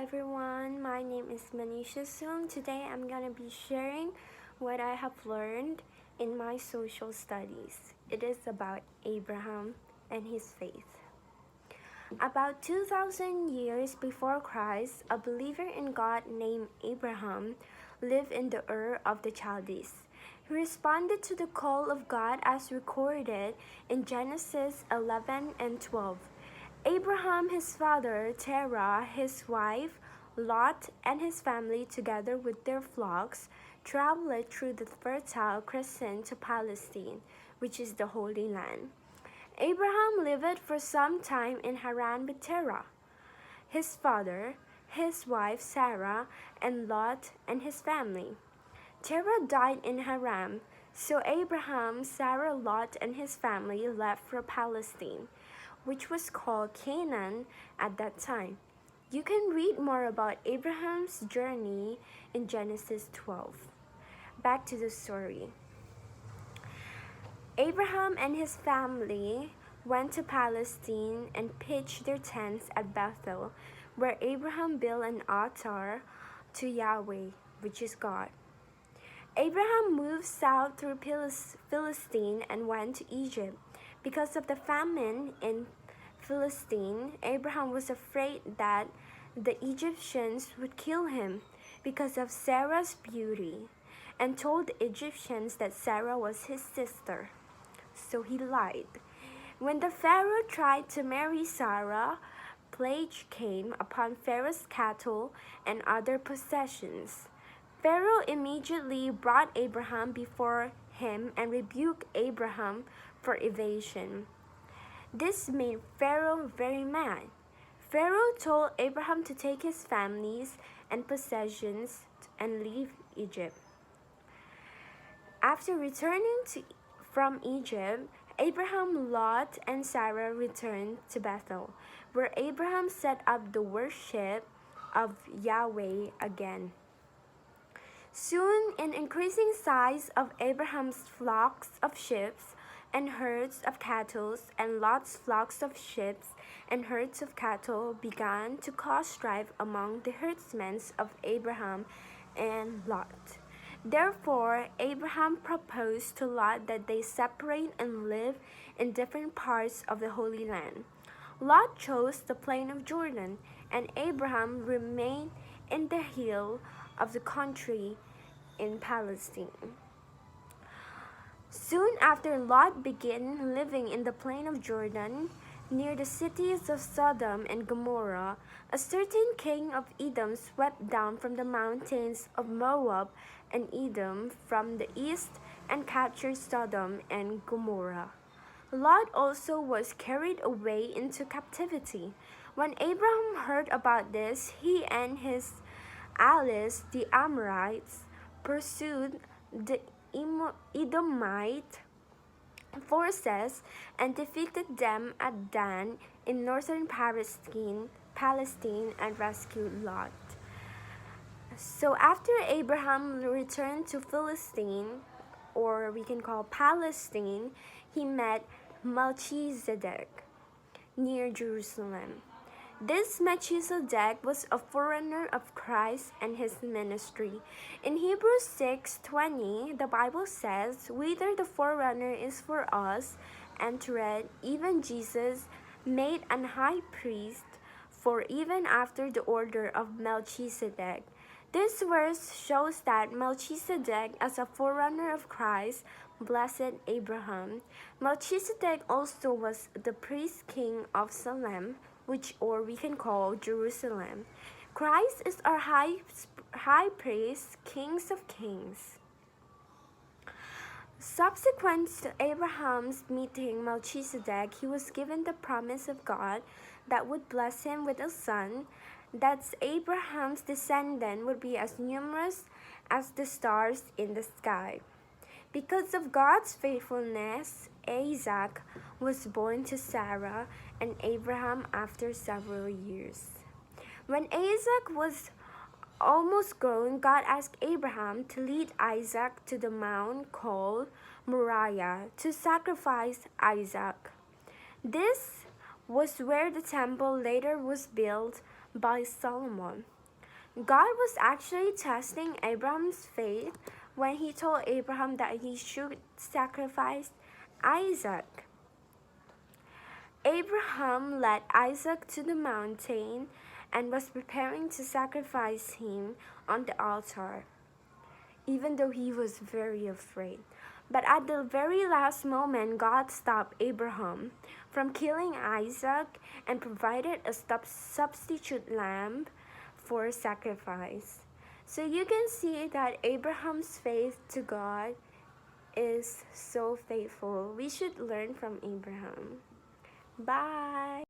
everyone, my name is Manisha Sung. Today I'm gonna be sharing what I have learned in my social studies. It is about Abraham and his faith. About 2,000 years before Christ, a believer in God named Abraham lived in the Ur of the Chaldees. He responded to the call of God as recorded in Genesis 11 and 12. Abraham, his father, Terah, his wife, Lot, and his family, together with their flocks, traveled through the Fertile Crescent to Palestine, which is the Holy Land. Abraham lived for some time in Haran with Terah, his father, his wife Sarah, and Lot and his family. Terah died in Haran, so Abraham, Sarah, Lot, and his family left for Palestine, which was called Canaan at that time. You can read more about Abraham's journey in Genesis 12. Back to the story. Abraham and his family went to Palestine and pitched their tents at Bethel, where Abraham built an altar to Yahweh, which is God. Abraham moved south through Philistine and went to Egypt. Because of the famine in Philistine, Abraham was afraid that the Egyptians would kill him because of Sarah's beauty, and told the Egyptians that Sarah was his sister. So he lied. When the Pharaoh tried to marry Sarah, plague came upon Pharaoh's cattle and other possessions. Pharaoh immediately brought Abraham before him and rebuked Abraham for evasion. This made Pharaoh very mad. Pharaoh told Abraham to take his families and possessions and leave Egypt. After returning from Egypt, Abraham, Lot, and Sarah returned to Bethel, where Abraham set up the worship of Yahweh again. Soon, an increasing size of Abraham's flocks of sheep and herds of cattle and Lot's flocks of sheep and herds of cattle began to cause strife among the herdsmen of Abraham and Lot. Therefore, Abraham proposed to Lot that they separate and live in different parts of the Holy Land. Lot chose the plain of Jordan, and Abraham remained in the hill of the country in Palestine. Soon after Lot began living in the plain of Jordan, near the cities of Sodom and Gomorrah, a certain king of Edom swept down from the mountains of Moab and Edom from the east and captured Sodom and Gomorrah. Lot also was carried away into captivity. When Abraham heard about this, he and his allies, the Amorites, pursued the Edomite forces and defeated them at Dan in northern Palestine and rescued Lot. So after Abraham returned to Philistine, or we can call Palestine, he met Melchizedek near Jerusalem. This Melchizedek was a forerunner of Christ and his ministry. In Hebrews 6:20, the Bible says, "Whither the forerunner is for us, entered, even Jesus, made an high priest, for even after the order of Melchizedek." This verse shows that Melchizedek, as a forerunner of Christ, blessed Abraham. Melchizedek also was the priest king of Salem, or we can call Jerusalem. Christ is our high priest, kings of kings. Subsequent to Abraham's meeting Melchizedek, he was given the promise of God that would bless him with a son, that Abraham's descendant would be as numerous as the stars in the sky. Because of God's faithfulness, Isaac was born to Sarah and Abraham after several years. When Isaac was almost grown, God asked Abraham to lead Isaac to the mount called Moriah to sacrifice Isaac. This was where the temple later was built by Solomon. God was actually testing Abraham's faith when he told Abraham that he should sacrifice Isaac. Abraham led Isaac to the mountain and was preparing to sacrifice him on the altar, even though he was very afraid. But at the very last moment, God stopped Abraham from killing Isaac and provided a substitute lamb for sacrifice. So you can see that Abraham's faith to God is so faithful. We should learn from Abraham. Bye.